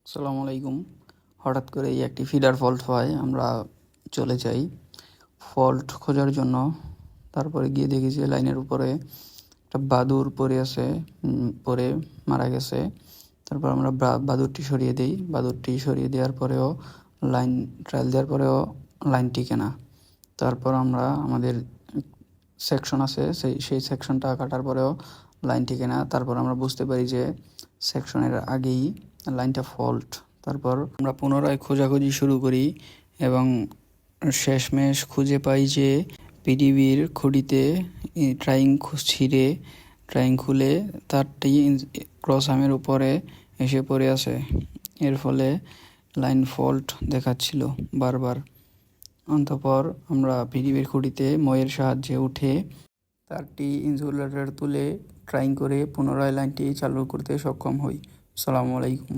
আসসালামু আলাইকুম। হঠাৎ করেই একটি ফিডার ফল্ট হয়, আমরা চলে যাই ফল্ট খোঁজার জন্য। তারপরে গিয়ে দেখি যে লাইনের উপরে একটা বাদুড় পড়ে আছে, পড়ে মারা গেছে। তারপর আমরা বাদুড়টি সরিয়ে দিই। বাদুড়টি সরিয়ে দেওয়ার পরেও লাইন ট্রায়াল দেওয়ার পরেও লাইন টিকে না। তারপর আমরা আমাদের সেকশন আছে, সেই সেকশনটা কাটার পরেও লাইন টিকে না। তারপর আমরা বুঝতে পারি যে সেকশনের আগেই লাইনটা ফল্ট। তারপর আমরা পুনরায় খোঁজাখুঁজি শুরু করি এবং শেষমেশ খুঁজে পাই যে পিডিবির খুঁটিতে ট্রাইং খুলে তারটি ক্রস আর্মের উপরে এসে পড়ে আছে। এর ফলে লাইন ফল্ট দেখাচ্ছিল বারবার। অতঃপর আমরা পিডিবির খুঁটিতে মইয়ের সাহায্যে উঠে তারটি ইনসুলেটর তুলে ট্রাইং করে পুনরায় লাইনটি চালু করতে সক্ষম হই। আসসালামু আলাইকুম।